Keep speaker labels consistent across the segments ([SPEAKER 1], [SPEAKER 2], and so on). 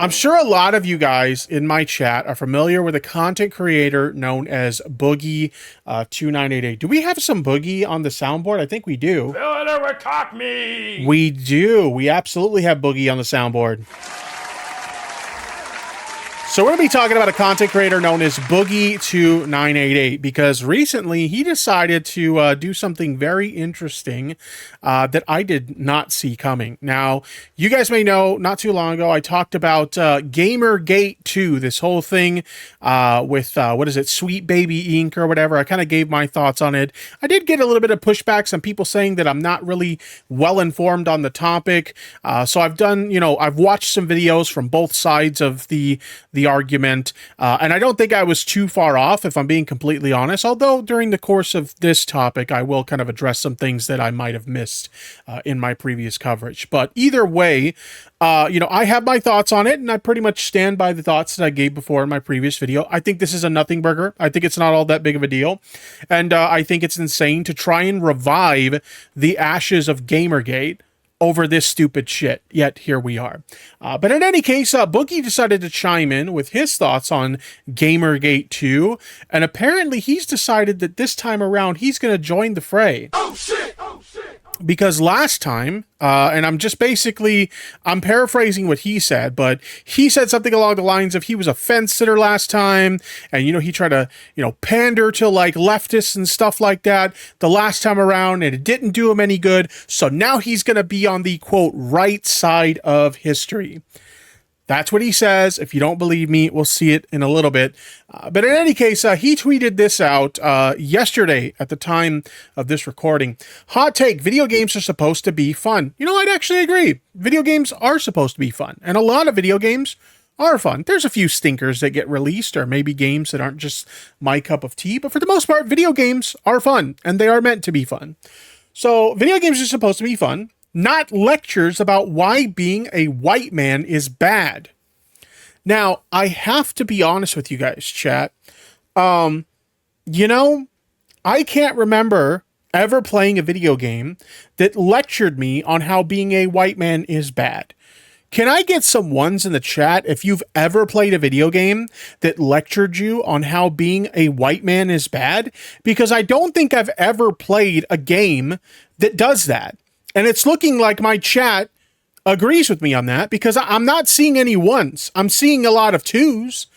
[SPEAKER 1] I'm sure a lot of you guys in my chat are familiar with a content creator known as Boogie2988. Do we have some Boogie on the soundboard? I think we do. We do. We absolutely have Boogie on the soundboard. So we're going to be talking about a content creator known as Boogie2988 because recently he decided to do something very interesting that I did not see coming. Now, you guys may know not too long ago I talked about Gamergate 2, this whole thing with, what is it, Sweet Baby Inc. or whatever. I kind of gave my thoughts on it. I did get a little bit of pushback, some people saying that I'm not really well informed on the topic. So I've done, you know, I've watched some videos from both sides of the argument, and I don't think I was too far off, if I'm being completely honest, although during the course of this topic I will kind of address some things that I might have missed in my previous coverage. But either way, you know, I have my thoughts on it, and I pretty much stand by the thoughts that I gave before in my previous video. I think this is a nothing burger. I think it's not all that big of a deal, and I think it's insane to try and revive the ashes of Gamergate over this stupid shit, yet here we are. But in any case, Boogie decided to chime in with his thoughts on Gamergate 2, and apparently he's decided that this time around he's going to join the fray. Oh shit! Oh shit! Because last time, and I'm paraphrasing what he said, but he said something along the lines of he was a fence sitter last time, and, you know, he tried to, you know, pander to, like, leftists and stuff like that the last time around, and it didn't do him any good, so now he's going to be on the, quote, right side of history. That's what he says. If you don't believe me, we'll see it in a little bit. But in any case, he tweeted this out yesterday at the time of this recording. Hot take, video games are supposed to be fun. You know, I'd actually agree. Video games are supposed to be fun. And a lot of video games are fun. There's a few stinkers that get released, or maybe games that aren't just my cup of tea. But for the most part, video games are fun. And they are meant to be fun. So video games are supposed to be fun. Not lectures about why being a white man is bad. Now, I have to be honest with you guys, chat. You know, I can't remember ever playing a video game that lectured me on how being a white man is bad. Can I get some ones in the chat if you've ever played a video game that lectured you on how being a white man is bad? Because I don't think I've ever played a game that does that. And it's looking like my chat agrees with me on that, because I'm not seeing any ones. I'm seeing a lot of twos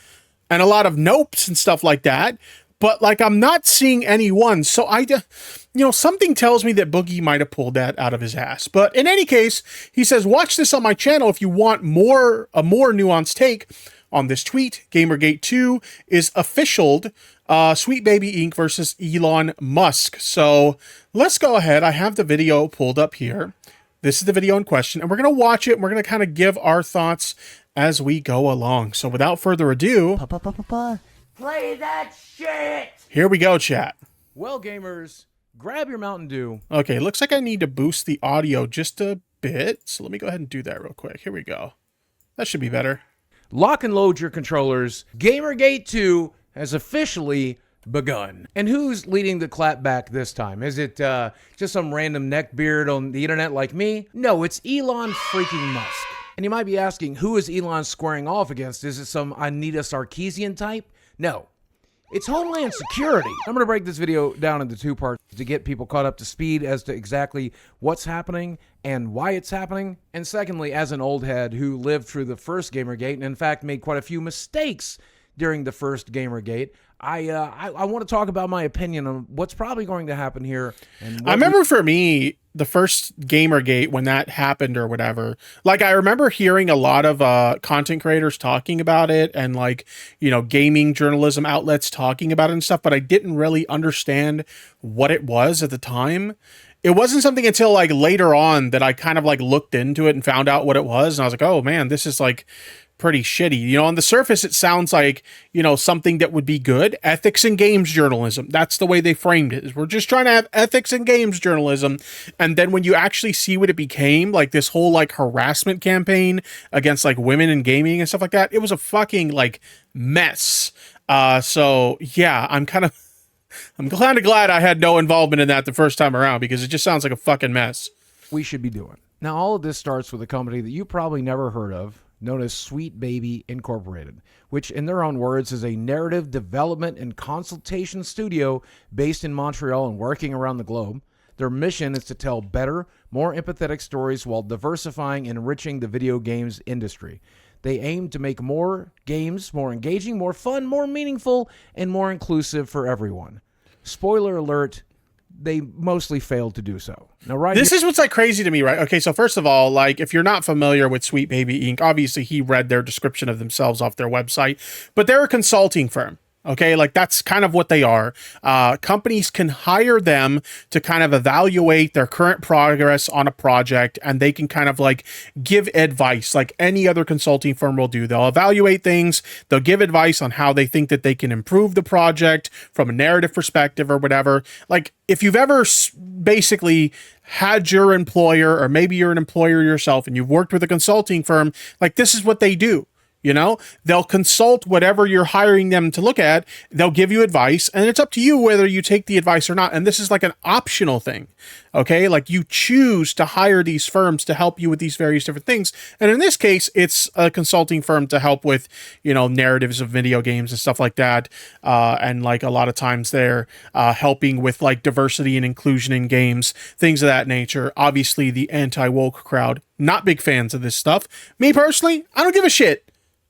[SPEAKER 1] and a lot of nopes and stuff like that, but like I'm not seeing any ones. So you know, something tells me that Boogie might have pulled that out of his ass. But in any case, he says, watch this on my channel if you want a more nuanced take on this tweet. Gamergate 2 is officialed. Sweet Baby Inc. versus Elon Musk. So let's go ahead. I have the video pulled up here. This is the video in question, and we're going to watch it, and we're going to kind of give our thoughts as we go along. So without further ado,
[SPEAKER 2] play that shit!
[SPEAKER 1] Here we go, chat.
[SPEAKER 3] Well, gamers, grab your Mountain Dew.
[SPEAKER 1] Okay, looks like I need to boost the audio just a bit. So let me go ahead and do that real quick. Here we go. That should be better.
[SPEAKER 3] Lock and load your controllers. Gamergate 2 has officially begun. And who's leading the clapback this time? Is it just some random neckbeard on the internet like me? No, it's Elon freaking Musk. And you might be asking, who is Elon squaring off against? Is it some Anita Sarkeesian type? No. It's Homeland Security. I'm going to break this video down into two parts to get people caught up to speed as to exactly what's happening and why it's happening. And secondly, as an old head who lived through the first Gamergate and in fact made quite a few mistakes during the first Gamergate, I want to talk about my opinion on what's probably going to happen here. And
[SPEAKER 1] I remember for me, the first Gamergate, when that happened or whatever, like I remember hearing a lot of content creators talking about it and like, you know, gaming journalism outlets talking about it and stuff, but I didn't really understand what it was at the time. It wasn't something until like later on that I kind of like looked into it and found out what it was. And I was like, oh man, this is like pretty shitty. You know, on the surface, it sounds like, you know, something that would be good. Ethics in games journalism. That's the way they framed it. We're just trying to have ethics in games journalism. And then when you actually see what it became, like this whole like harassment campaign against like women in gaming and stuff like that, it was a fucking like mess. So yeah, I'm kind of glad I had no involvement in that the first time around, because it just sounds like a fucking mess.
[SPEAKER 3] we should be doing. Now, all of this starts with a company that you probably never heard of. known as Sweet Baby Incorporated, which in their own words is a narrative development and consultation studio based in Montreal and working around the globe. Their mission is to tell better, more empathetic stories while diversifying and enriching the video games industry. They aim to make more games more engaging, more fun, more meaningful, and more inclusive for everyone. Spoiler alert, they mostly failed to do so. Now,
[SPEAKER 1] This is what's like crazy to me, right? Okay, so first of all, like if you're not familiar with Sweet Baby Inc., obviously he read their description of themselves off their website, but they're a consulting firm. Okay, like that's kind of what they are. Companies can hire them to kind of evaluate their current progress on a project, and they can kind of like give advice like any other consulting firm will do. They'll evaluate things, they'll give advice on how they think that they can improve the project from a narrative perspective or whatever. Like if you've ever basically had your employer, or maybe you're an employer yourself and you've worked with a consulting firm, like this is what they do. You know, they'll consult whatever you're hiring them to look at. They'll give you advice, and it's up to you whether you take the advice or not. And this is like an optional thing. Okay, like you choose to hire these firms to help you with these various different things. And in this case, it's a consulting firm to help with, you know, narratives of video games and stuff like that. And like a lot of times they're helping with like diversity and inclusion in games, things of that nature. Obviously, the anti-woke crowd, not big fans of this stuff. Me personally, I don't give a shit.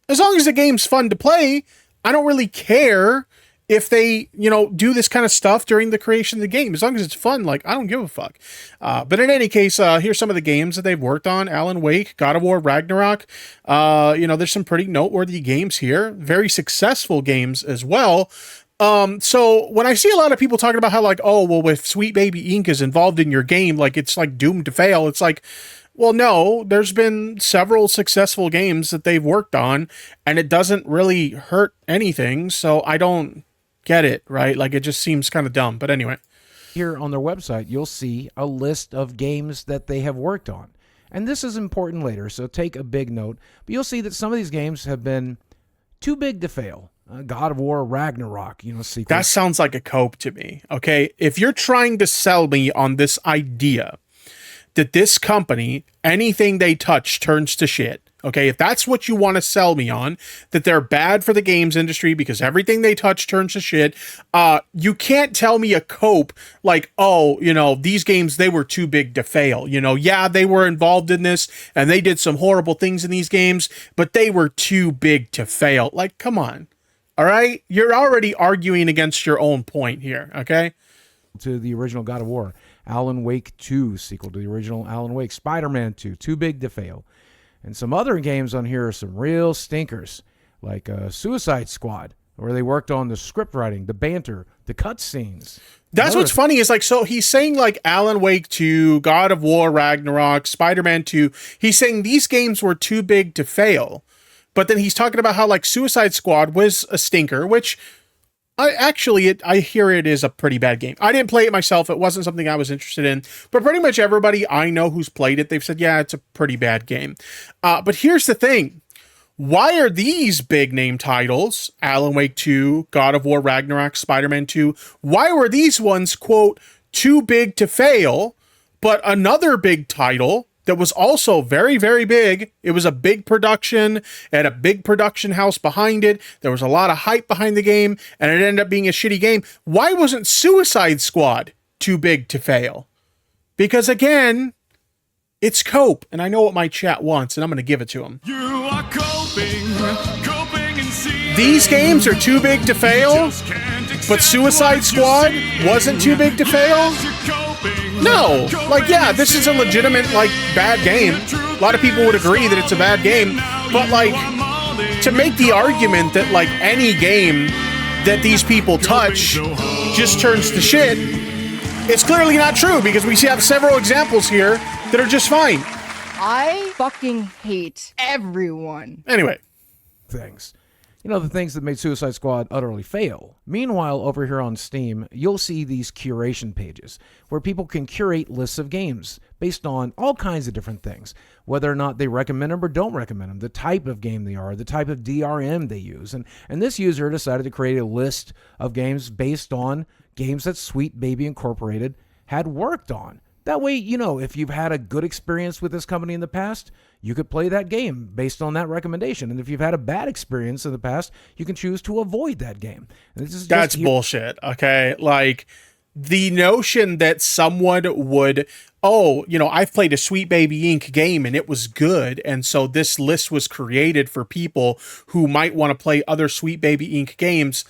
[SPEAKER 1] As long as the game's fun to play, I don't really care if they, you know, do this kind of stuff during the creation of the game. As long as it's fun, like, I don't give a fuck. But in any case, here's some of the games that they've worked on. Alan Wake, God of War, Ragnarok. You know, there's some pretty noteworthy games here. Very successful games as well. So when I see a lot of people talking about how like, oh, well, if Sweet Baby Inc. is involved in your game, like, it's like doomed to fail. It's like, well, no, there's been several successful games that they've worked on, and it doesn't really hurt anything, so I don't get it, right? Like, it just seems kind of dumb, but anyway.
[SPEAKER 3] Here on their website, you'll see a list of games that they have worked on. And this is important later, so take a big note. But you'll see that some of these games have been too big to fail. God of War, Ragnarok, you know, sequel.
[SPEAKER 1] That sounds like a cope to me, okay? If you're trying to sell me on this idea that this company, anything they touch turns to shit. Okay, if that's what you want to sell me on, that they're bad for the games industry because everything they touch turns to shit, you can't tell me a cope like, oh, you know, these games, they were too big to fail. You know, yeah, they were involved in this and they did some horrible things in these games, but they were too big to fail. Like, come on. All right? You're already arguing against your own point here, okay?
[SPEAKER 3] To the original God of War. Alan Wake 2, sequel to the original Alan Wake. Spider-Man 2, too big to fail. And some other games on here are some real stinkers, like Suicide Squad, where they worked on the script writing, the banter, the cutscenes.
[SPEAKER 1] That's what's funny is like, so he's saying like Alan Wake 2, God of War, Ragnarok, Spider-Man 2. He's saying these games were too big to fail. But then he's talking about how like Suicide Squad was a stinker, which... I hear it is a pretty bad game. I didn't play it myself. It wasn't something I was interested in. But pretty much everybody I know who's played it, they've said, yeah, it's a pretty bad game. But here's the thing. Why are these big name titles, Alan Wake 2, God of War, Ragnarok, Spider-Man 2, why were these ones, quote, too big to fail, but another big title that was also very, very big. It was a big production and a big production house behind it. There was a lot of hype behind the game, and it ended up being a shitty game. Why wasn't Suicide Squad too big to fail? Because again, it's cope, and I know what my chat wants, and I'm going to give it to them.
[SPEAKER 4] You are coping and seeing.
[SPEAKER 1] These games are too big to fail, but Suicide Squad wasn't too big to fail? No, like, yeah, this is a legitimate, like, bad game. A lot of people would agree that it's a bad game, but, like, to make the argument that, like, any game that these people touch just turns to shit, it's clearly not true, because we have several examples here that are just fine.
[SPEAKER 5] I fucking hate everyone.
[SPEAKER 1] Anyway.
[SPEAKER 3] Things. You know, the things that made Suicide Squad utterly fail. Meanwhile, over here on Steam, you'll see these curation pages where people can curate lists of games based on all kinds of different things, whether or not they recommend them or don't recommend them, the type of game they are, the type of DRM they use. And this user decided to create a list of games based on games that Sweet Baby Incorporated had worked on. That way, you know, if you've had a good experience with this company in the past, you could play that game based on that recommendation. And if you've had a bad experience in the past, you can choose to avoid that game. And this is
[SPEAKER 1] That's bullshit, okay? Like, the notion that someone would, oh, you know, I've played a Sweet Baby Inc. game and it was good, and so this list was created for people who might want to play other Sweet Baby Inc. games.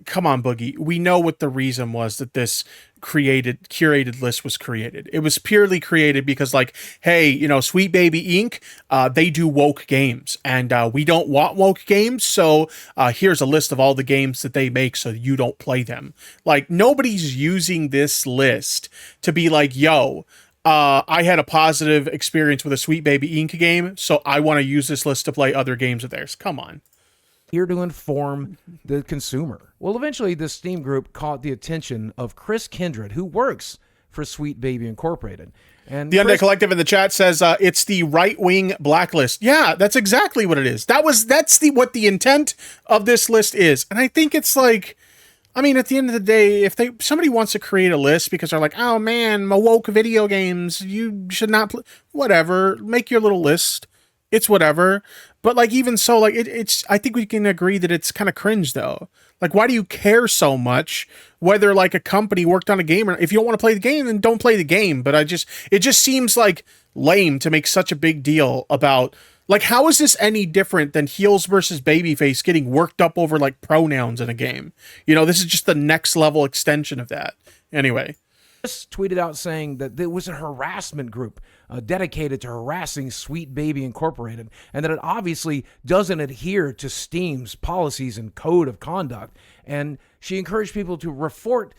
[SPEAKER 1] Come on, Boogie. We know what the reason was that this curated list was created. It was purely created because, like, hey, you know, Sweet Baby Inc., they do woke games, and we don't want woke games, so here's a list of all the games that they make so you don't play them. Like, nobody's using this list to be like, yo, I had a positive experience with a Sweet Baby Inc. game, so I want to use this list to play other games of theirs. Come on.
[SPEAKER 3] Here to inform the consumer. Well, eventually, this Steam group caught the attention of Chris Kindred, who works for Sweet Baby Incorporated. And
[SPEAKER 1] the Undead Collective in the chat says it's the right-wing blacklist. Yeah, that's exactly what it is. That's what the intent of this list is. And I think it's like, I mean, at the end of the day, if somebody wants to create a list because they're like, oh man, my woke video games, you should not play, whatever, make your little list. It's whatever. But like, even so, like it's, I think we can agree that it's kind of cringe though. Like, why do you care so much whether like a company worked on a game or if you don't want to play the game, then don't play the game. But it just seems like lame to make such a big deal about, like, how is this any different than heels versus babyface getting worked up over like pronouns in a game? You know, this is just the next level extension of that. Anyway.
[SPEAKER 3] Tweeted out saying that there was a harassment group dedicated to harassing Sweet Baby Incorporated, and that it obviously doesn't adhere to Steam's policies and code of conduct. And she encouraged people to report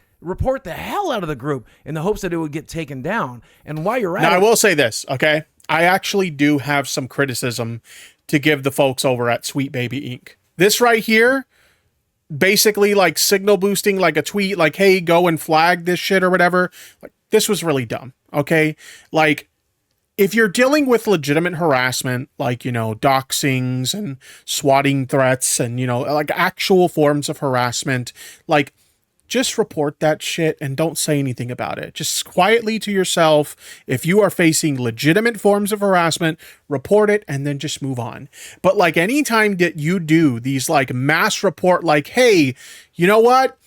[SPEAKER 3] the hell out of the group in the hopes that it would get taken down. And while you're at
[SPEAKER 1] now,
[SPEAKER 3] it,
[SPEAKER 1] I will say this, okay? I actually do have some criticism to give the folks over at Sweet Baby Inc. This right here, basically like signal boosting, like a tweet, like, hey, go and flag this shit or whatever. Like, this was really dumb. Okay. Like, if you're dealing with legitimate harassment, like, you know, doxings and swatting threats and, you know, like actual forms of harassment, like, just report that shit and don't say anything about it. Just quietly to yourself. If you are facing legitimate forms of harassment, report it and then just move on. But like, anytime that you do these like mass report, like, hey, you know what?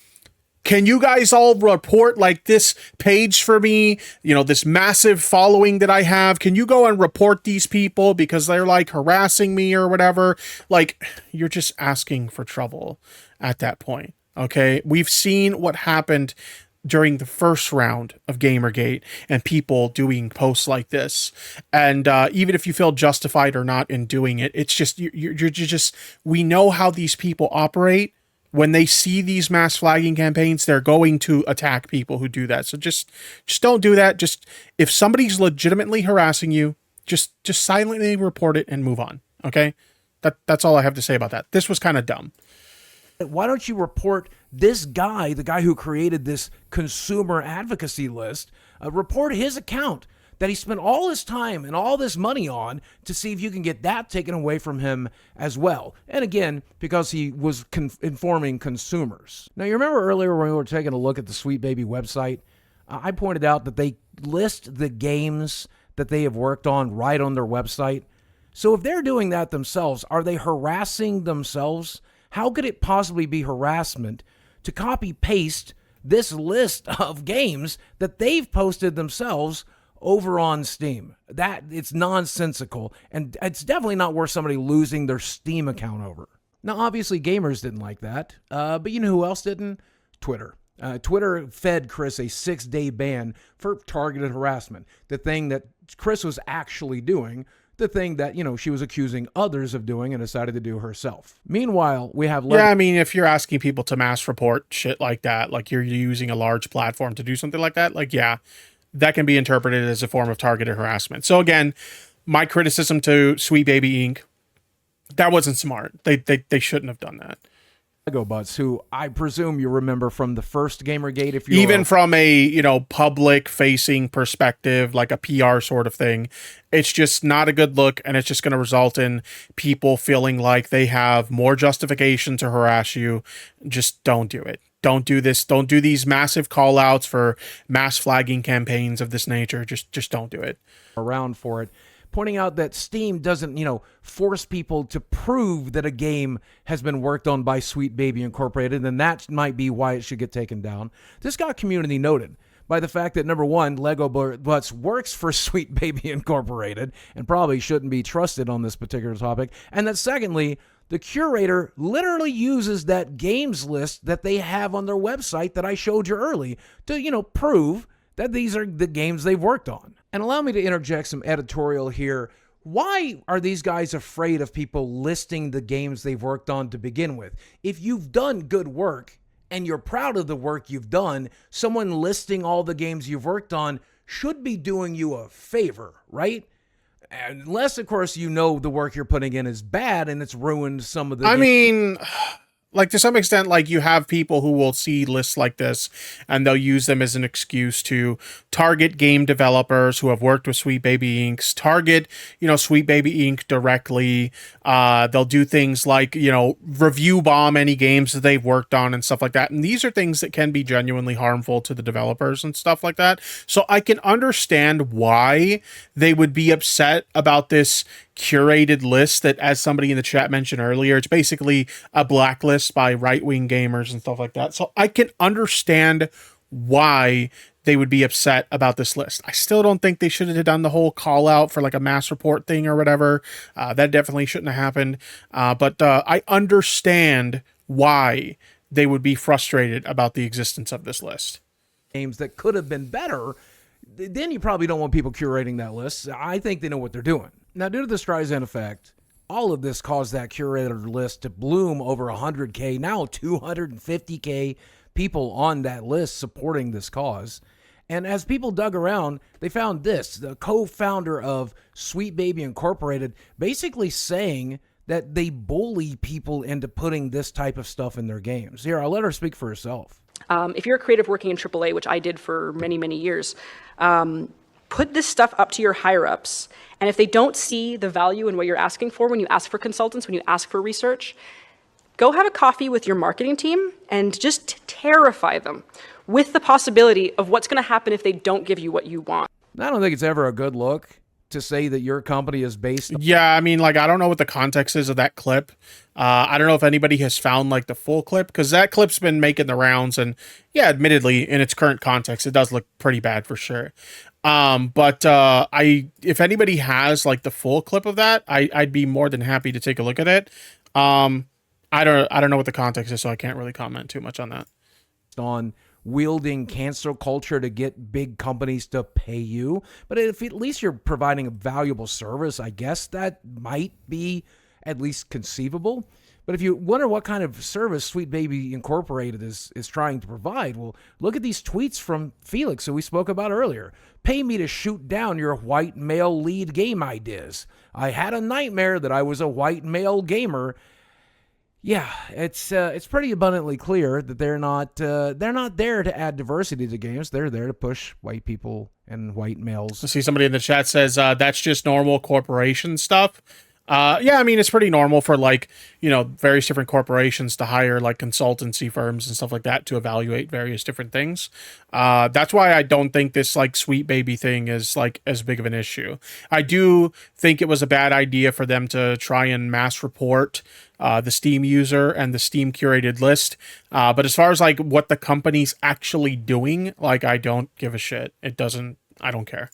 [SPEAKER 1] Can you guys all report like this page for me? You know, this massive following that I have. Can you go and report these people because they're like harassing me or whatever? Like, you're just asking for trouble at that point. Okay, we've seen what happened during the first round of Gamergate and people doing posts like this. And even if you feel justified or not in doing it, it's just, you're just, we know how these people operate. When they see these mass flagging campaigns, they're going to attack people who do that. So just don't do that. Just, if somebody's legitimately harassing you, just silently report it and move on. Okay, that's all I have to say about that. This was kind of dumb.
[SPEAKER 3] Why don't you report this guy, the guy who created this consumer advocacy list, report his account that he spent all his time and all this money on to see if you can get that taken away from him as well. And again, because he was informing consumers. Now, you remember earlier when we were taking a look at the Sweet Baby website, I pointed out that they list the games that they have worked on right on their website. So if they're doing that themselves, are they harassing themselves? How could it possibly be harassment to copy paste this list of games that they've posted themselves over on Steam? That it's nonsensical, and it's definitely not worth somebody losing their Steam account over. Now, obviously, gamers didn't like that, but you know who else didn't? Twitter. Twitter fed Chris a 6-day ban for targeted harassment, the thing that Chris was actually doing, the thing that, you know, she was accusing others of doing and decided to do herself. Meanwhile, we have...
[SPEAKER 1] Yeah, I mean, if you're asking people to mass report shit like that, like you're using a large platform to do something like that, like, yeah, that can be interpreted as a form of targeted harassment. So again, my criticism to Sweet Baby Inc., that wasn't smart. They shouldn't have done that.
[SPEAKER 3] Lego Butts, who I presume you remember from the first Gamergate, if you
[SPEAKER 1] even from a, you know, public facing perspective, like a PR sort of thing, it's just not a good look, and it's just going to result in people feeling like they have more justification to harass you. Just don't do it. don't do this. Don't do these massive call outs for mass flagging campaigns of this nature. Just don't do it.
[SPEAKER 3] Around for it, pointing out that Steam doesn't, force people to prove that a game has been worked on by Sweet Baby Incorporated, and that might be why it should get taken down. This got community noted by the fact that, number one, Lego Butts works for Sweet Baby Incorporated and probably shouldn't be trusted on this particular topic, and that secondly, the curator literally uses that games list that they have on their website that I showed you early to, prove that these are the games they've worked on. And allow me to interject some editorial here. Why are these guys afraid of people listing the games they've worked on to begin with? If you've done good work and you're proud of the work you've done, someone listing all the games you've worked on should be doing you a favor, right? Unless, of course, the work you're putting in is bad and it's ruined some of the...
[SPEAKER 1] I mean, like, to some extent, like, you have people who will see lists like this and they'll use them as an excuse to target game developers who have worked with Sweet Baby Inc., target, Sweet Baby Inc. directly. They'll do things like, review bomb any games that they've worked on and stuff like that. And these are things that can be genuinely harmful to the developers and stuff like that. So I can understand why they would be upset about this curated list that, as somebody in the chat mentioned earlier, it's basically a blacklist by right-wing gamers and stuff like that. So I can understand why they would be upset about this list. I still don't think they should have done the whole call out for like a mass report thing or whatever. That definitely shouldn't have happened. But I understand why they would be frustrated about the existence of this list.
[SPEAKER 3] Games that could have been better, then you probably don't want people curating that list. I think they know what they're doing. Now, due to the Streisand effect, all of this caused that curated list to bloom over 100K, now 250K people on that list supporting this cause. And as people dug around, they found this, the co-founder of Sweet Baby Incorporated, basically saying that they bully people into putting this type of stuff in their games. Here, I'll let her speak for herself.
[SPEAKER 6] If you're a creative working in AAA, which I did for many, many years, put this stuff up to your higher ups. And if they don't see the value in what you're asking for when you ask for consultants, when you ask for research, go have a coffee with your marketing team and just terrify them with the possibility of what's going to happen if they don't give you what you want.
[SPEAKER 3] I don't think it's ever a good look to say that your company is based.
[SPEAKER 1] Yeah, I mean, like, I don't know what the context is of that clip. I don't know if anybody has found like the full clip, because that clip's been making the rounds, and yeah, admittedly, in its current context, it does look pretty bad for sure. But if anybody has like the full clip of that, I'd be more than happy to take a look at it. I don't know what the context is, so I can't really comment too much on that.
[SPEAKER 3] On wielding cancel culture to get big companies to pay you, but if at least you're providing a valuable service, I guess that might be at least conceivable. But if you wonder what kind of service Sweet Baby Incorporated is trying to provide, well, look at these tweets from Felix, who we spoke about earlier. Pay me to shoot down your white male lead game ideas. I had a nightmare that I was a white male gamer. Yeah, it's pretty abundantly clear that they're not there to add diversity to games. They're there to push white people and white males.
[SPEAKER 1] I see somebody in the chat says that's just normal corporation stuff. Yeah, I mean, it's pretty normal for like, various different corporations to hire like consultancy firms and stuff like that to evaluate various different things. That's why I don't think this like Sweet Baby thing is like as big of an issue. I do think it was a bad idea for them to try and mass report the Steam user and the Steam curated list. But as far as like what the company's actually doing, like, I don't give a shit. I don't care.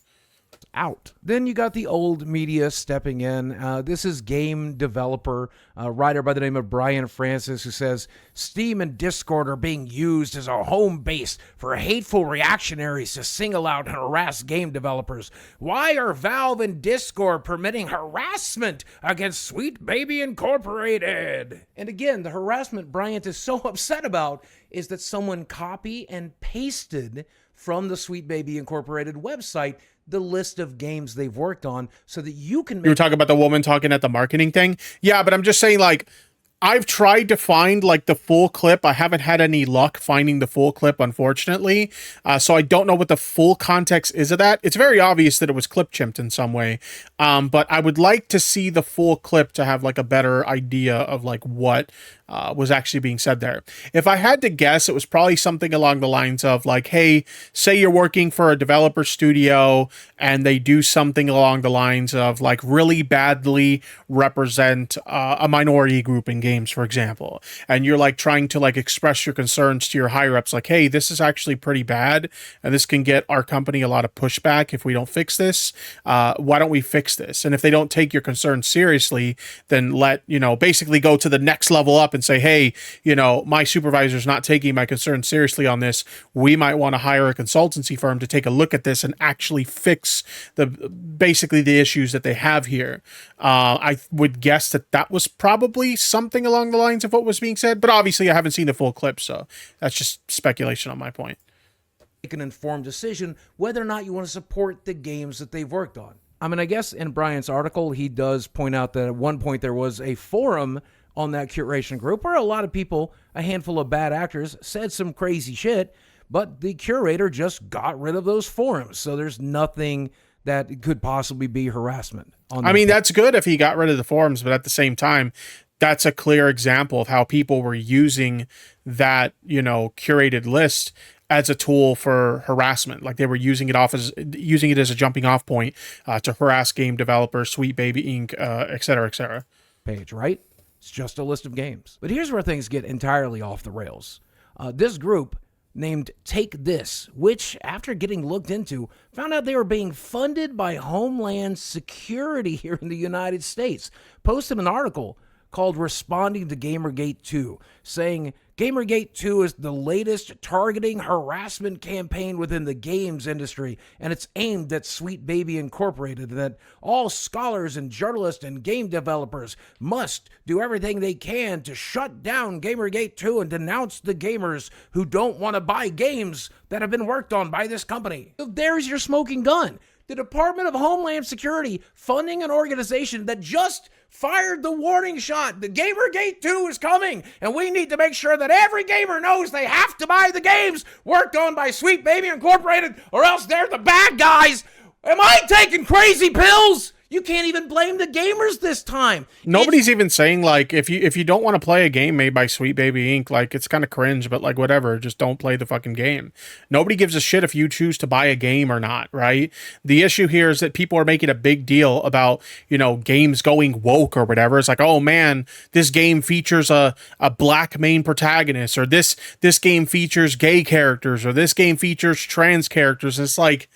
[SPEAKER 3] Out. Then you got the old media stepping in. This is game developer, writer by the name of Brian Francis, who says Steam and Discord are being used as a home base for hateful reactionaries to single out and harass game developers. Why are Valve and Discord permitting harassment against Sweet Baby Incorporated? And again, the harassment Bryant is so upset about is that someone copy and pasted from the Sweet Baby Incorporated website the list of games they've worked on so that you can make...
[SPEAKER 1] You were talking about the woman talking at the marketing thing? Yeah, but I'm just saying, like, I've tried to find like the full clip. I haven't had any luck finding the full clip, unfortunately. So I don't know what the full context is of that. It's very obvious that it was clip chimped in some way. But I would like to see the full clip to have like a better idea of like what was actually being said there. If I had to guess, it was probably something along the lines of like, hey, say you're working for a developer studio and they do something along the lines of like really badly represent a minority group in games, for example, and you're like trying to like express your concerns to your higher ups, like, hey, this is actually pretty bad and this can get our company a lot of pushback if we don't fix this. Why don't we fix this? And if they don't take your concerns seriously, then basically go to the next level up and say, hey, my supervisor's not taking my concerns seriously on this. We might want to hire a consultancy firm to take a look at this and actually fix basically the issues that they have here. I would guess that was probably something along the lines of what was being said, but obviously I haven't seen the full clip, so that's just speculation on my point.
[SPEAKER 3] Make an informed decision whether or not you want to support the games that they've worked on. I mean, I guess in Brian's article, he does point out that at one point there was a forum on that curation group where a lot of people, a handful of bad actors, said some crazy shit, but the curator just got rid of those forums. So there's nothing that could possibly be harassment.
[SPEAKER 1] I mean, that's good if he got rid of the forums, but at the same time, that's a clear example of how people were using that, curated list as a tool for harassment. Like they were using it as a jumping off point to harass game developers, Sweet Baby Inc., et cetera, et cetera.
[SPEAKER 3] Page, right? It's just a list of games. But here's where things get entirely off the rails. This group named Take This, which, after getting looked into, found out they were being funded by Homeland Security here in the United States, posted an article called Responding to Gamergate 2, saying Gamergate 2 is the latest targeting harassment campaign within the games industry, and it's aimed at Sweet Baby Incorporated, that all scholars and journalists and game developers must do everything they can to shut down Gamergate 2 and denounce the gamers who don't want to buy games that have been worked on by this company. So there's your smoking gun. The Department of Homeland Security funding an organization that just fired the warning shot. The Gamergate 2 is coming, and we need to make sure that every gamer knows they have to buy the games worked on by Sweet Baby Incorporated, or else they're the bad guys. Am I taking crazy pills? You can't even blame the gamers this time.
[SPEAKER 1] Nobody's even saying, like, if you don't want to play a game made by Sweet Baby Inc., like, it's kind of cringe, but, like, whatever, just don't play the fucking game. Nobody gives a shit if you choose to buy a game or not, right? The issue here is that people are making a big deal about, games going woke or whatever. It's like, oh, man, this game features a black main protagonist, or this game features gay characters, or this game features trans characters. It's like,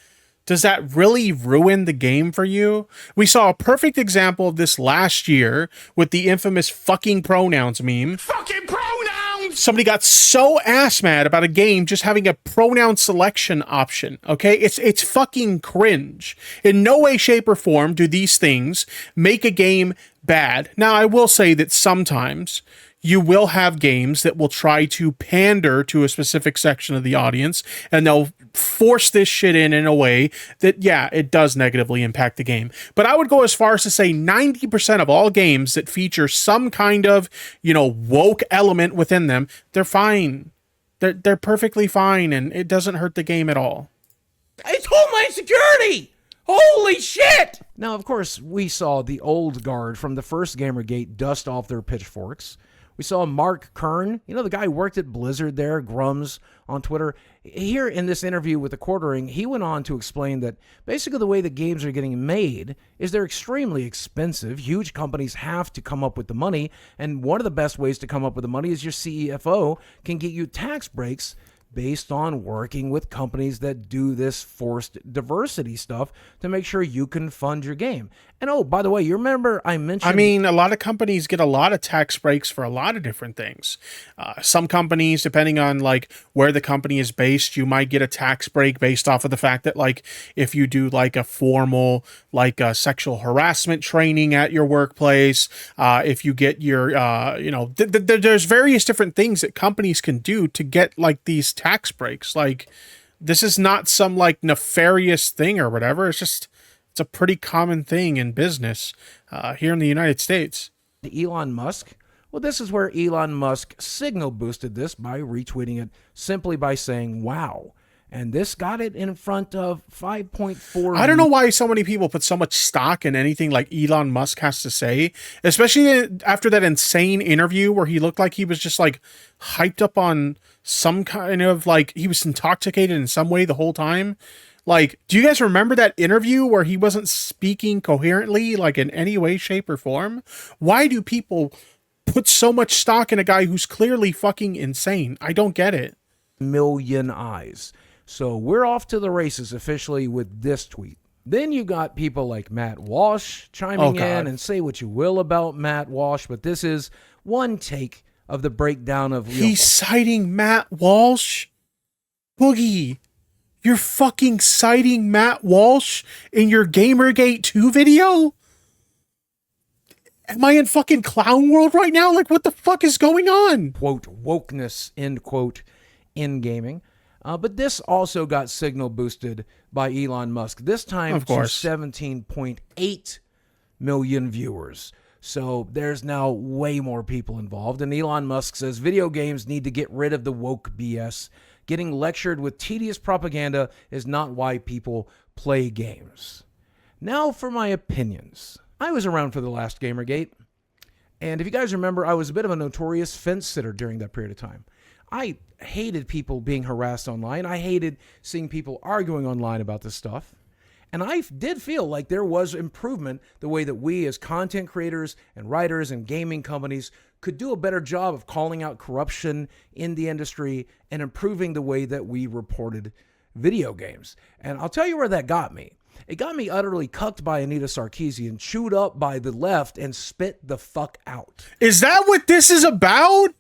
[SPEAKER 1] does that really ruin the game for you? We saw a perfect example of this last year with the infamous fucking pronouns meme.
[SPEAKER 4] Fucking pronouns!
[SPEAKER 1] Somebody got so ass mad about a game just having a pronoun selection option, okay? It's fucking cringe. In no way, shape, or form do these things make a game bad. Now, I will say that sometimes you will have games that will try to pander to a specific section of the audience, and they'll force this shit in a way that, yeah, it does negatively impact the game. But I would go as far as to say 90% of all games that feature some kind of, woke element within them, they're fine. They're perfectly fine, and it doesn't hurt the game at all.
[SPEAKER 3] It's Homeland Security! Holy shit! Now, of course, we saw the old guard from the first Gamergate dust off their pitchforks. We saw Mark Kern, the guy who worked at Blizzard there, Grums on Twitter. Here in this interview with The Quartering, he went on to explain that basically the way the games are getting made is they're extremely expensive. Huge companies have to come up with the money, and one of the best ways to come up with the money is your CFO can get you tax breaks based on working with companies that do this forced diversity stuff to make sure you can fund your game. And oh, by the way, you remember I mentioned...
[SPEAKER 1] I mean, a lot of companies get a lot of tax breaks for a lot of different things. Some companies, depending on like where the company is based, you might get a tax break based off of the fact that like if you do like a formal like sexual harassment training at your workplace, if you get your, there's various different things that companies can do to get like these tax breaks. Like this is not some like nefarious thing or whatever. It's a pretty common thing in business here in the United States.
[SPEAKER 3] Elon Musk Well, this is where Elon Musk signal boosted this by retweeting it simply by saying, wow. And this got it in front of 5.4.
[SPEAKER 1] I don't know why so many people put so much stock in anything like Elon Musk has to say, especially after that insane interview where he looked like he was just like hyped up on some kind of like he was intoxicated in some way the whole time. Like, do you guys remember that interview where he wasn't speaking coherently, like in any way, shape, or form? Why do people put so much stock in a guy who's clearly fucking insane? I don't get it.
[SPEAKER 3] Million eyes. So we're off to the races officially with this tweet. Then you got people like Matt Walsh chiming in, and say what you will about Matt Walsh, but this is one take of the breakdown of...
[SPEAKER 1] He's citing Matt Walsh? Boogie, you're fucking citing Matt Walsh in your Gamergate 2 video? Am I in fucking clown world right now? Like, what the fuck is going on?
[SPEAKER 3] Quote, wokeness, end quote, in gaming. But this also got signal boosted by Elon Musk, this time to 17.8 million viewers. So there's now way more people involved. And Elon Musk says video games need to get rid of the woke BS. Getting lectured with tedious propaganda is not why people play games. Now for my opinions. I was around for the last Gamergate. And if you guys remember, I was a bit of a notorious fence sitter during that period of time. I hated people being harassed online. I hated seeing people arguing online about this stuff. And I did feel like there was improvement the way that we as content creators and writers and gaming companies could do a better job of calling out corruption in the industry and improving the way that we reported video games. And I'll tell you where that got me. It got me utterly cucked by Anita Sarkeesian, chewed up by the left, and spit the fuck out.
[SPEAKER 1] Is that what this is about?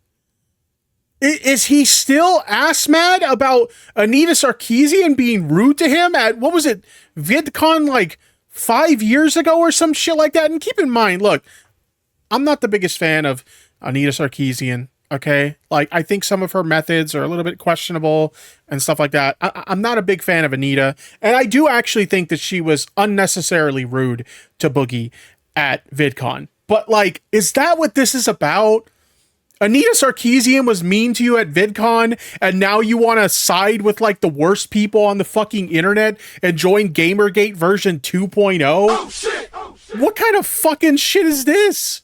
[SPEAKER 1] Is he still ass mad about Anita Sarkeesian being rude to him at, what was it, VidCon like 5 years ago or some shit like that? And keep in mind, look, I'm not the biggest fan of Anita Sarkeesian, okay? Like, I think some of her methods are a little bit questionable and stuff like that. I'm not a big fan of Anita, and I do actually think that she was unnecessarily rude to Boogie at VidCon. But, like, is that what this is about? Anita Sarkeesian was mean to you at VidCon, and now you want to side with, like, the worst people on the fucking internet and join Gamergate version 2.0? Oh, shit! Oh, shit! What kind of fucking shit is this?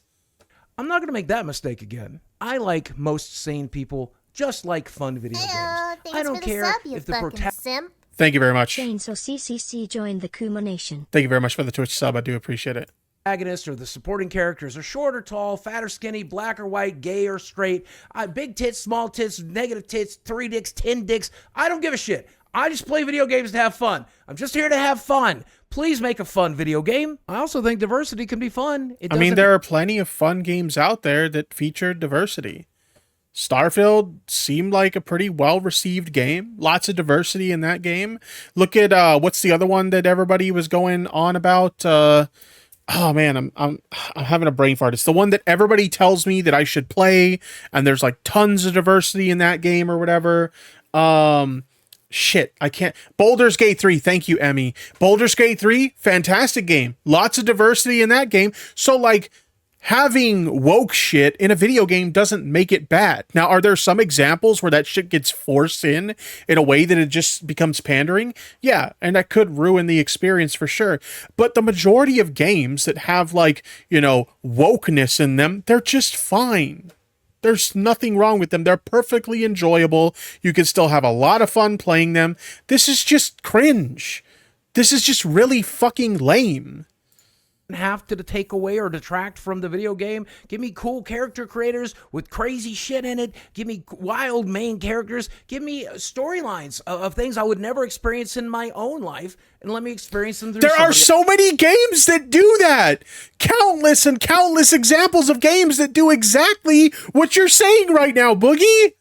[SPEAKER 3] I'm not going to make that mistake again. I, like most sane people, just like fun video games. I don't care if the protagonist...
[SPEAKER 1] Thank you very much.
[SPEAKER 7] Chainsaw CCC joined the Kuma Nation.
[SPEAKER 1] Thank you very much for the Twitch sub. I do appreciate it.
[SPEAKER 3] Or the supporting characters are short or tall, fat or skinny, black or white, gay or straight, big tits, small tits, negative tits, 3 dicks, 10 dicks. I don't give a shit. I just play video games to have fun. I'm just here to have fun. Please make a fun video game. I also think diversity can be fun.
[SPEAKER 1] I mean, there are plenty of fun games out there that feature diversity. Starfield seemed like a pretty well-received game. Lots of diversity in that game. Look at, what's the other one that everybody was going on about? Oh man, I'm having a brain fart. It's the one that everybody tells me that I should play, and there's like tons of diversity in that game or whatever. Shit, I can't. Baldur's Gate 3, thank you, Emmy. Baldur's Gate 3, fantastic game. Lots of diversity in that game. So like, having woke shit in a video game doesn't make it bad. Now, are there some examples where that shit gets forced in a way that it just becomes pandering? Yeah, and that could ruin the experience for sure. But the majority of games that have, like, you know, wokeness in them, they're just fine. There's nothing wrong with them. They're perfectly enjoyable. You can still have a lot of fun playing them. This is just cringe. This is just really fucking lame.
[SPEAKER 3] Have to take away or detract from the video game. Give me cool character creators with crazy shit in it. Give me wild main characters. Give me storylines of things I would never experience in my own life, and let me experience them through
[SPEAKER 1] There are so many games that do that. Countless and countless examples of games that do exactly what you're saying right now, Boogie.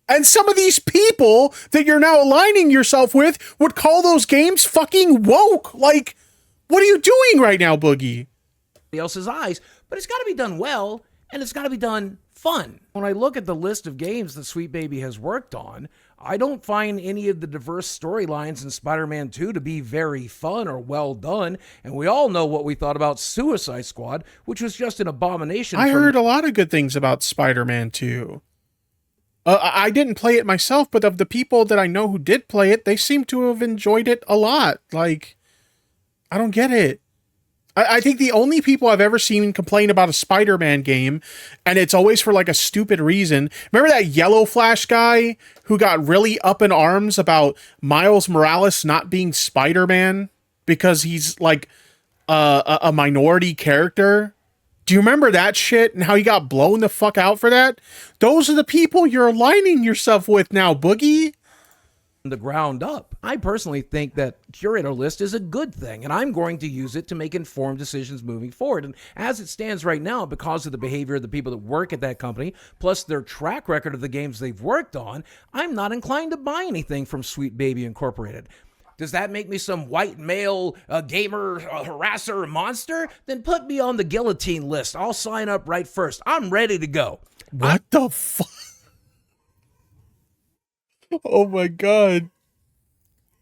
[SPEAKER 1] And some of these people that you're now aligning yourself with would call those games fucking woke. Like, what are you doing right now, Boogie?
[SPEAKER 3] Else's eyes, but it's got to be done well, and it's got to be done fun. When I look at the list of games that Sweet Baby has worked on, I don't find any of the diverse storylines in Spider-Man 2 to be very fun or well done, and we all know what we thought about Suicide Squad, which was just an abomination.
[SPEAKER 1] I heard a lot of good things about Spider-Man 2. I didn't play it myself, but of the people that I know who did play it, they seem to have enjoyed it a lot. Like, I don't get it. I think the only people I've ever seen complain about a Spider-Man game, and it's always for like a stupid reason. Remember that Yellow Flash guy who got really up in arms about Miles Morales not being Spider-Man because he's like a minority character? Do you remember that shit and how he got blown the fuck out for that? Those are the people you're aligning yourself with now, Boogie.
[SPEAKER 3] The ground up. I personally think that curator list is a good thing, and I'm going to use it to make informed decisions moving forward. And as it stands right now, because of the behavior of the people that work at that company, plus their track record of the games they've worked on, I'm not inclined to buy anything from Sweet Baby Incorporated. Does that make me some white male gamer harasser monster? Then put me on the guillotine list. I'll sign up right first. I'm ready to go.
[SPEAKER 1] What the fuck? Oh my god.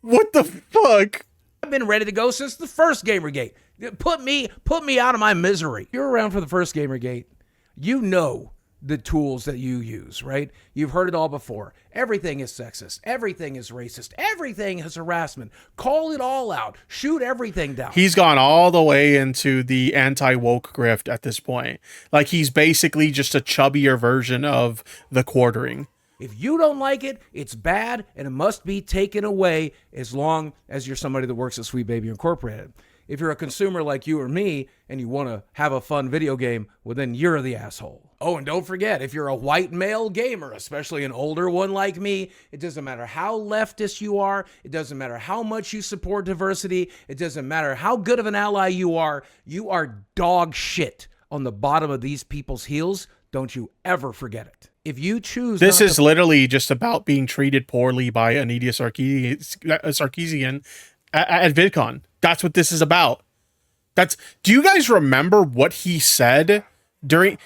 [SPEAKER 1] What the fuck?
[SPEAKER 3] I've been ready to go since the first Gamergate. Put me out of my misery. If you're around for the first Gamergate, you know the tools that you use, right? You've heard it all before. Everything is sexist. Everything is racist. Everything is harassment. Call it all out. Shoot everything down.
[SPEAKER 1] He's gone all the way into the anti-woke grift at this point. Like, he's basically just a chubbier version of the quartering.
[SPEAKER 3] If you don't like it, it's bad, and it must be taken away as long as you're somebody that works at Sweet Baby Incorporated. If you're a consumer like you or me, and you want to have a fun video game, well, then you're the asshole. Oh, and don't forget, if you're a white male gamer, especially an older one like me, it doesn't matter how leftist you are, it doesn't matter how much you support diversity, it doesn't matter how good of an ally you are dog shit on the bottom of these people's heels. Don't you ever forget it. If you choose...
[SPEAKER 1] This is literally just about being treated poorly by Anita Sarkeesian at VidCon. That's what this is about. Do you guys remember what he said during...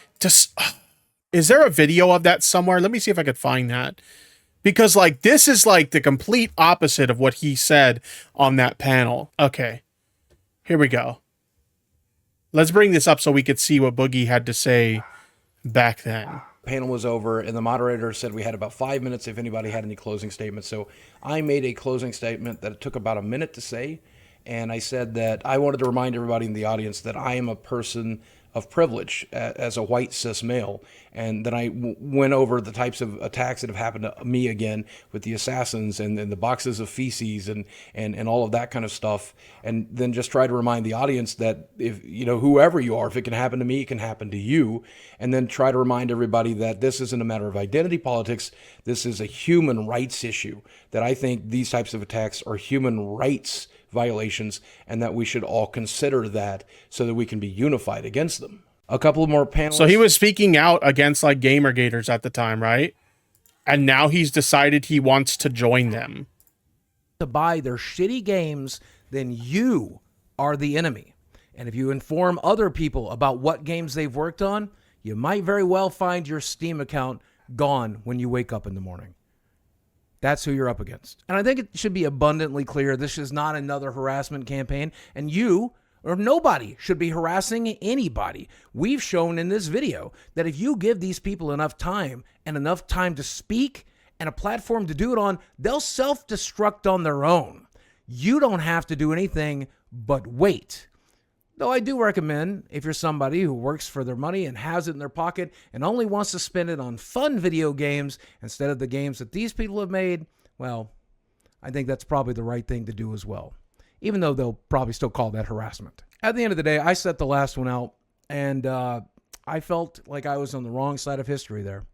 [SPEAKER 1] Is there a video of that somewhere? Let me see if I could find that. Because, like, this is, like, the complete opposite of what he said on that panel. Okay. Here we go. Let's bring this up so we could see what Boogie had to say back then.
[SPEAKER 8] Panel was over and the moderator said we had about 5 minutes if anybody had any closing statements. So I made a closing statement that it took about a minute to say. And I said that I wanted to remind everybody in the audience that I am a person of privilege as a white cis male. And then I went over the types of attacks that have happened to me again with the assassins and the boxes of feces and all of that kind of stuff. And then just try to remind the audience that if, you know, whoever you are, if it can happen to me, it can happen to you. And then try to remind everybody that this isn't a matter of identity politics. This is a human rights issue, that I think these types of attacks are human rights violations and that we should all consider that so that we can be unified against them. A couple more panelists.
[SPEAKER 1] So he was speaking out against like Gamergaters at the time, right? And now he's decided he wants to join them.
[SPEAKER 3] To buy their shitty games, then you are the enemy. And if you inform other people about what games they've worked on, you might very well find your Steam account gone when you wake up in the morning. That's who you're up against. And I think it should be abundantly clear this is not another harassment campaign, and you or nobody should be harassing anybody. We've shown in this video that if you give these people enough time and enough time to speak and a platform to do it on, they'll self-destruct on their own. You don't have to do anything but wait. Though I do recommend, if you're somebody who works for their money and has it in their pocket and only wants to spend it on fun video games instead of the games that these people have made, well, I think that's probably the right thing to do as well, even though they'll probably still call that harassment. At the end of the day, I set the last one out, and I felt like I was on the wrong side of history there,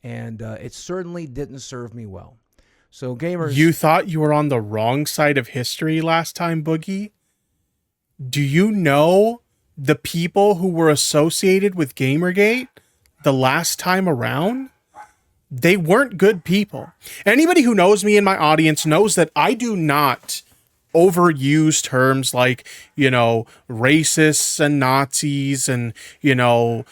[SPEAKER 3] and it certainly didn't serve me well. So gamers...
[SPEAKER 1] You thought you were on the wrong side of history last time, Boogie? Do you know the people who were associated with Gamergate the last time around? They weren't good people. Anybody who knows me in my audience knows that I do not overuse terms like, you know, racists and Nazis and, you know,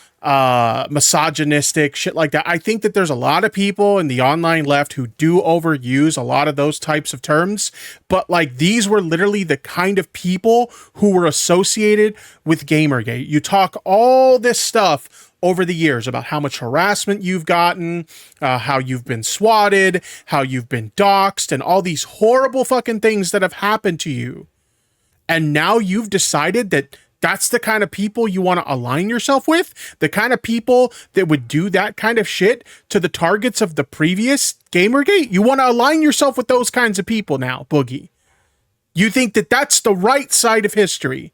[SPEAKER 1] misogynistic shit like that. I think that there's a lot of people in the online left who do overuse a lot of those types of terms, but like these were literally the kind of people who were associated with Gamergate. You talk all this stuff over the years about how much harassment you've gotten, how you've been swatted, how you've been doxxed, and all these horrible fucking things that have happened to you. And now you've decided that that's the kind of people you want to align yourself with, the kind of people that would do that kind of shit to the targets of the previous Gamergate. You want to align yourself with those kinds of people now, Boogie. You think that that's the right side of history.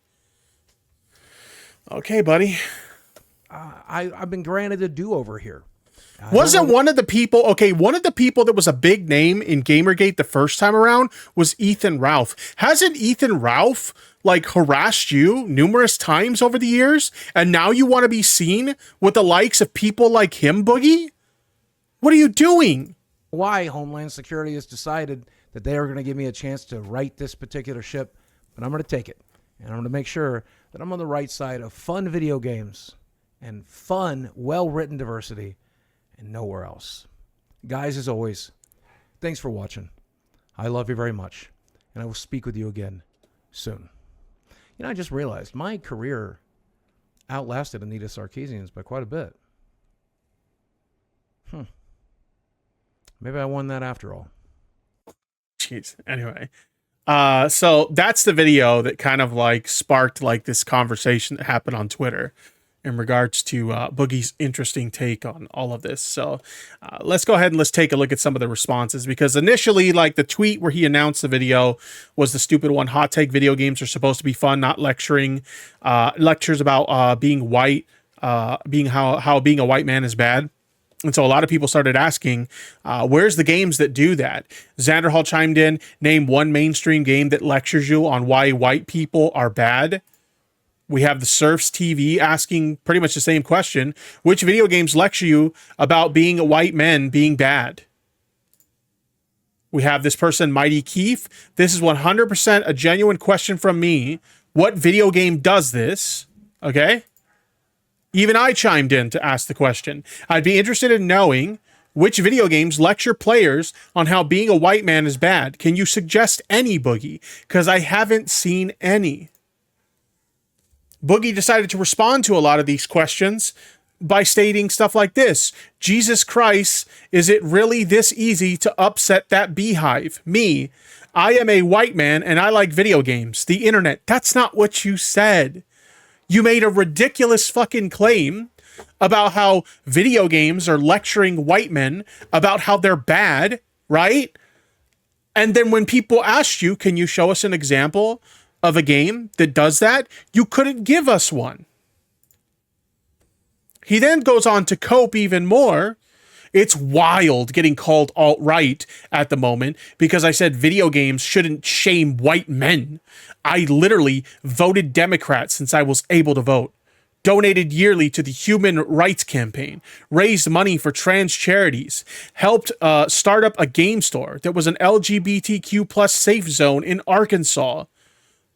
[SPEAKER 1] Okay, buddy.
[SPEAKER 3] I've been granted a do-over here.
[SPEAKER 1] Wasn't one of the people, okay, one of the people that was a big name in Gamergate the first time around was Ethan Ralph. Hasn't Ethan Ralph, like, harassed you numerous times over the years? And now you want to be seen with the likes of people like him, Boogie? What are you doing?
[SPEAKER 3] Why Homeland Security has decided that they are going to give me a chance to right this particular ship, but I'm going to take it. And I'm going to make sure that I'm on the right side of fun video games and fun, well-written diversity, and nowhere else. Guys, as always, thanks for watching. I love you very much, and I will speak with you again soon. You know, I just realized my career outlasted Anita Sarkeesian's by quite a bit. Maybe I won that after all.
[SPEAKER 1] Jeez. Anyway. So that's the video that kind of like sparked like this conversation that happened on Twitter in regards to Boogie's interesting take on all of this. So let's go ahead and let's take a look at some of the responses, because initially, like, the tweet where he announced the video was the stupid one: hot take, video games are supposed to be fun, not lecturing, lectures about being white, being how being a white man is bad. And so a lot of people started asking, where's the games that do that? Xander Hall chimed in, name one mainstream game that lectures you on why white people are bad. We have the Surfs TV asking pretty much the same question. Which video games lecture you about being a white men being bad? We have this person, Mighty Keith. This is 100% a genuine question from me. What video game does this? Okay. Even I chimed in to ask the question. I'd be interested in knowing which video games lecture players on how being a white man is bad. Can you suggest any, Boogie? Because I haven't seen any. Boogie decided to respond to a lot of these questions by stating stuff like this: Jesus Christ, is it really this easy to upset that beehive? Me, I am a white man and I like video games. The internet. That's not what you said. You made a ridiculous fucking claim about how video games are lecturing white men about how they're bad, right? And then when people asked you, can you show us an example of a game that does that? You couldn't give us one. He then goes on to cope even more. It's wild getting called alt-right at the moment because I said video games shouldn't shame white men. I literally voted Democrat since I was able to vote, donated yearly to the Human Rights Campaign, raised money for trans charities, helped start up a game store that was an LGBTQ plus safe zone in Arkansas,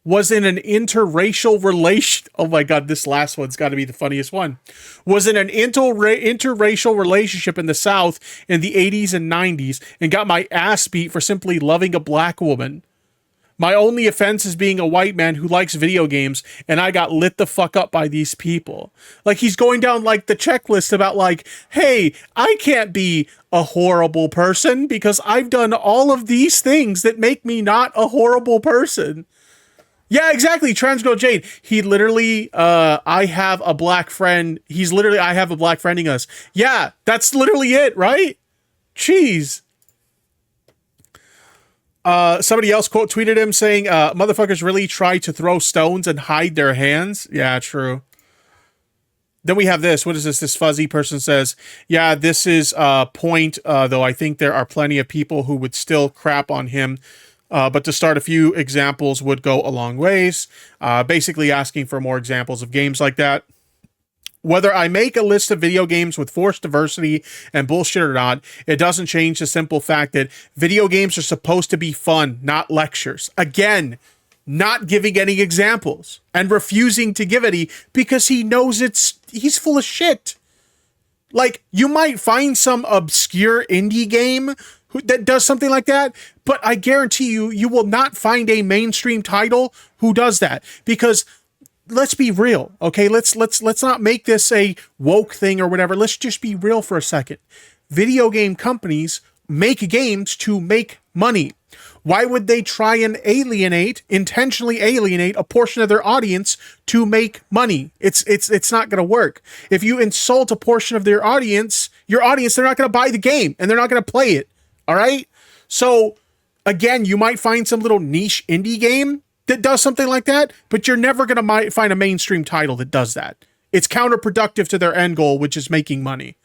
[SPEAKER 1] was in an interracial relation. Oh my God, this last one's got to be the funniest one. Was in an interracial relationship in the South in the 80s and 90s and got my ass beat for simply loving a black woman. My only offense is being a white man who likes video games, and I got lit the fuck up by these people. Like, he's going down like the checklist about like, hey, I can't be a horrible person because I've done all of these things that make me not a horrible person. Yeah, exactly. Trans Girl Jade. He literally, I have a black friend. He's literally, I have a black friending us. Yeah, that's literally it, right? Jeez. Somebody else quote tweeted him saying, motherfuckers really try to throw stones and hide their hands. Yeah, true. Then we have this. What is this? This fuzzy person says, yeah, this is a point, though I think there are plenty of people who would still crap on him. But to start, a few examples would go a long ways. Basically asking for more examples of games like that. Whether I make a list of video games with forced diversity and bullshit or not, it doesn't change the simple fact that video games are supposed to be fun, not lectures. Again, not giving any examples and refusing to give any because he knows he's full of shit. Like, you might find some obscure indie game that does something like that, but I guarantee you will not find a mainstream title who does that, because let's be real, okay? Let's not make this a woke thing or whatever. Let's just be real for a second. Video game companies make games to make money. Why would they try and intentionally alienate a portion of their audience to make money? It's not going to work. If you insult a portion of your audience, they're not going to buy the game and they're not going to play it. All right? So again, you might find some little niche indie game that does something like that, but you're never going to find a mainstream title that does that. It's counterproductive to their end goal, which is making money.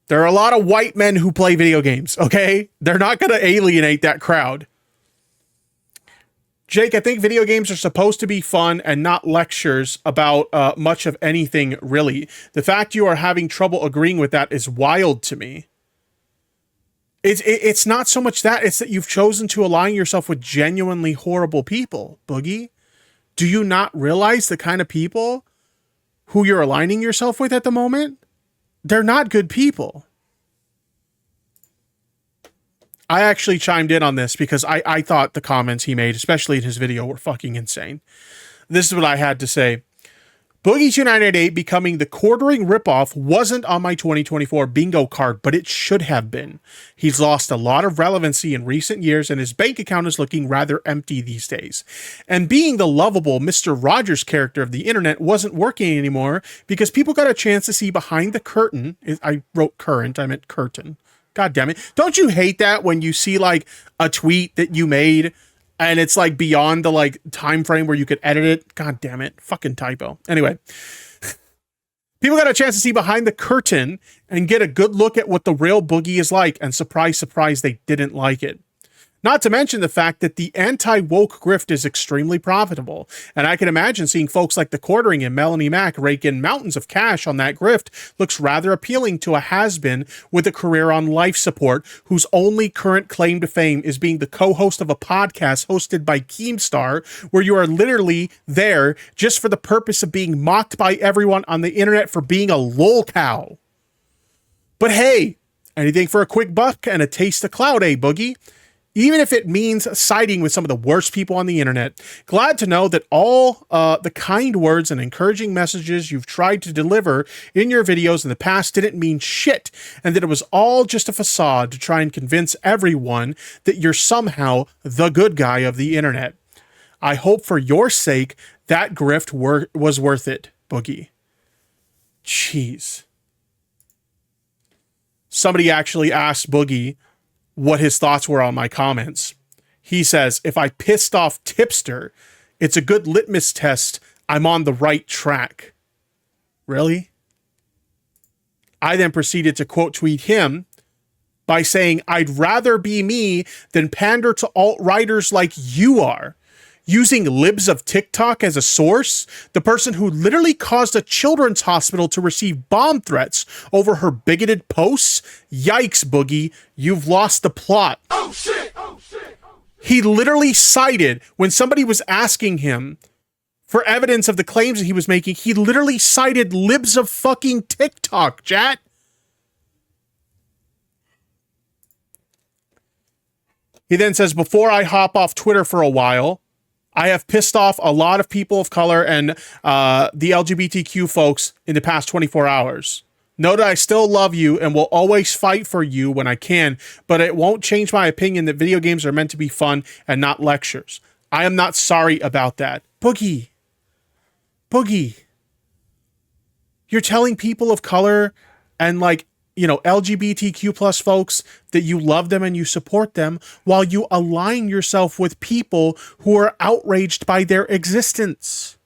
[SPEAKER 1] There are a lot of white men who play video games, okay? They're not going to alienate that crowd. Jake, I think video games are supposed to be fun and not lectures about much of anything, really. The fact you are having trouble agreeing with that is wild to me. It's not so much that, it's that you've chosen to align yourself with genuinely horrible people, Boogie. Do you not realize the kind of people who you're aligning yourself with at the moment? They're not good people. I actually chimed in on this because I thought the comments he made, especially in his video, were fucking insane. This is what I had to say. Boogie2988 becoming the quartering ripoff wasn't on my 2024 bingo card, but it should have been. He's lost a lot of relevancy in recent years, and his bank account is looking rather empty these days. And being the lovable Mr. Rogers character of the internet wasn't working anymore because people got a chance to see behind the curtain. I wrote current, I meant curtain. God damn it. Don't you hate that when you see like a tweet that you made and it's like beyond the like time frame where you could edit it? God damn it. Fucking typo. Anyway, people got a chance to see behind the curtain and get a good look at what the real Boogie is like. And surprise, surprise, they didn't like it. Not to mention the fact that the anti-woke grift is extremely profitable. And I can imagine seeing folks like the Quartering and Melanie Mack rake in mountains of cash on that grift looks rather appealing to a has-been with a career on life support whose only current claim to fame is being the co-host of a podcast hosted by Keemstar, where you are literally there just for the purpose of being mocked by everyone on the internet for being a lolcow. But hey, anything for a quick buck and a taste of clout, eh, Boogie? Even if it means siding with some of the worst people on the internet. Glad to know that all the kind words and encouraging messages you've tried to deliver in your videos in the past didn't mean shit, and that it was all just a facade to try and convince everyone that you're somehow the good guy of the internet. I hope for your sake that grift was worth it, Boogie. Jeez. Somebody actually asked Boogie what his thoughts were on my comments. He says, if I pissed off Tipster, it's a good litmus test I'm on the right track. Really? I then proceeded to quote tweet him by saying, I'd rather be me than pander to alt-righters like you are. Using libs of TikTok as a source, the person who literally caused a children's hospital to receive bomb threats over her bigoted posts? Yikes, Boogie, you've lost the plot. Oh shit, oh shit, oh shit. He literally cited, when somebody was asking him for evidence of the claims that he was making, he literally cited libs of fucking TikTok, chat. He then says, before I hop off Twitter for a while, I have pissed off a lot of people of color and the LGBTQ folks in the past 24 hours. Know that I still love you and will always fight for you when I can, but it won't change my opinion that video games are meant to be fun and not lectures. I am not sorry about that. Boogie. Boogie. You're telling people of color and like, you know, LGBTQ plus folks that you love them and you support them while you align yourself with people who are outraged by their existence.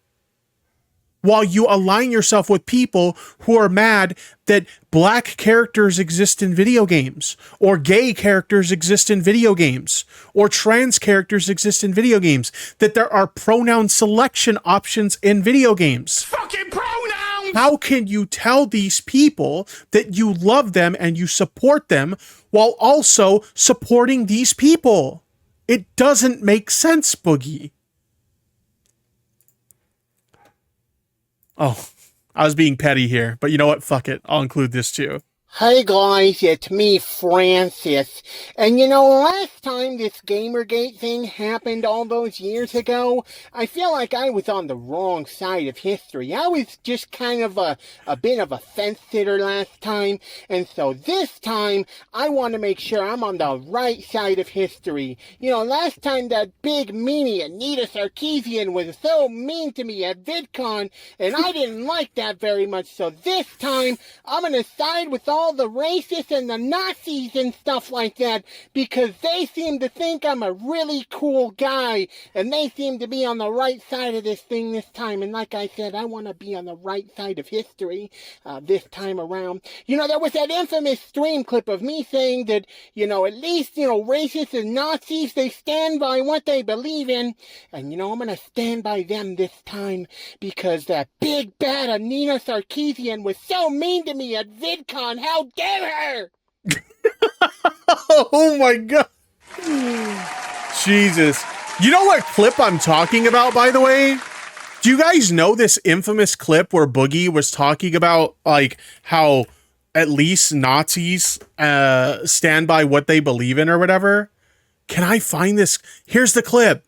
[SPEAKER 1] While you align yourself with people who are mad that black characters exist in video games, or gay characters exist in video games, or trans characters exist in video games, that there are pronoun selection options in video games.
[SPEAKER 4] Fucking pronoun!
[SPEAKER 1] How can you tell these people that you love them and you support them while also supporting these people? It doesn't make sense, Boogie. Oh, I was being petty here, but you know what? Fuck it. I'll include this too.
[SPEAKER 2] Hey guys, it's me, Francis. And you know, last time this Gamergate thing happened all those years ago, I feel like I was on the wrong side of history. I was just kind of a bit of a fence sitter last time, and so this time, I want to make sure I'm on the right side of history. You know, last time that big meanie Anita Sarkeesian was so mean to me at VidCon, and I didn't like that very much, so this time, I'm gonna side with all the racists and the Nazis and stuff like that, because they seem to think I'm a really cool guy, and they seem to be on the right side of this thing this time. And like I said, I want to be on the right side of history this time around. You know, there was that infamous stream clip of me saying that, you know, at least, you know, racists and Nazis, they stand by what they believe in. And, you know, I'm going to stand by them this time, because that big bad Anita Sarkeesian was so mean to me at VidCon. How dare her!
[SPEAKER 1] Oh my god. Jesus. You know what clip I'm talking about, by the way? Do you guys know this infamous clip where Boogie was talking about, like, how at least Nazis stand by what they believe in or whatever? Can I find this? Here's the clip.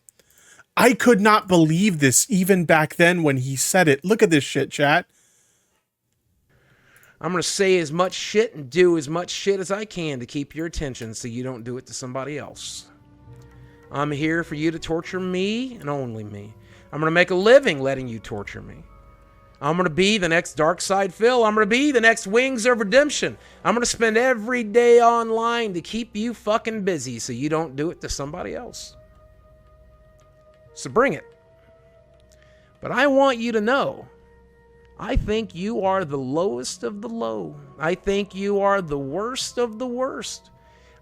[SPEAKER 1] I could not believe this even back then when he said it. Look at this shit, chat.
[SPEAKER 3] I'm going to say as much shit and do as much shit as I can to keep your attention so you don't do it to somebody else. I'm here for you to torture me and only me. I'm going to make a living letting you torture me. I'm going to be the next Darkside Phil. I'm going to be the next Wings of Redemption. I'm going to spend every day online to keep you fucking busy so you don't do it to somebody else. So bring it. But I want you to know, I think you are the lowest of the low. I think you are the worst of the worst.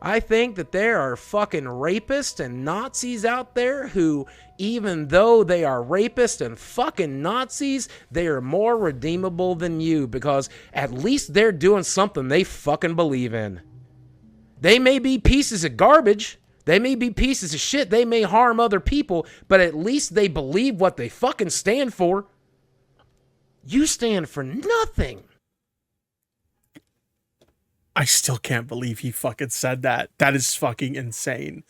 [SPEAKER 3] I think that there are fucking rapists and Nazis out there who, even though they are rapists and fucking Nazis, they are more redeemable than you, because at least they're doing something they fucking believe in. They may be pieces of garbage. They may be pieces of shit. They may harm other people, but at least they believe what they fucking stand for. You stand for nothing.
[SPEAKER 1] I still can't believe he fucking said that. That is fucking insane.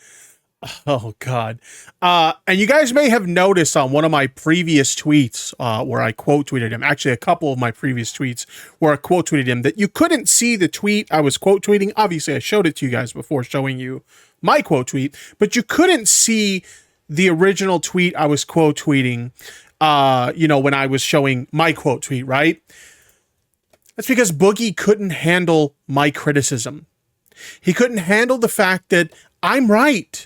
[SPEAKER 1] Oh, God. And you guys may have noticed on one of my previous tweets where I quote tweeted him, actually a couple of my previous tweets where I quote tweeted him, that you couldn't see the tweet I was quote tweeting. Obviously, I showed it to you guys before showing you my quote tweet, but you couldn't see the original tweet I was quote tweeting, you know, when I was showing my quote tweet, right? That's because Boogie couldn't handle my criticism. He couldn't handle the fact that I'm right.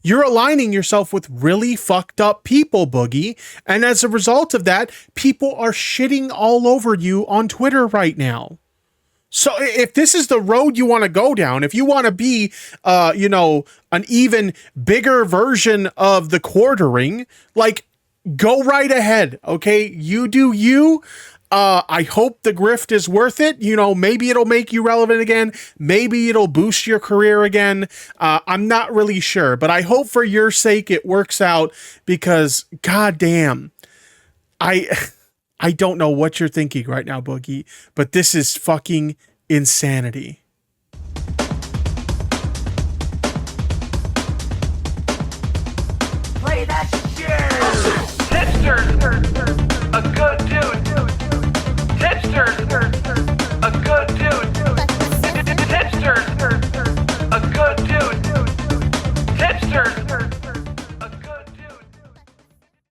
[SPEAKER 1] You're aligning yourself with really fucked up people, Boogie. And as a result of that, people are shitting all over you on Twitter right now. So if this is the road you want to go down, if you want to be, you know, an even bigger version of the quartering, like, go right ahead. Okay. You do you. I hope the grift is worth it. You know, maybe it'll make you relevant again. Maybe it'll boost your career again. I'm not really sure, but I hope for your sake it works out, because goddamn, I don't know what you're thinking right now, Boogie, but this is fucking insanity.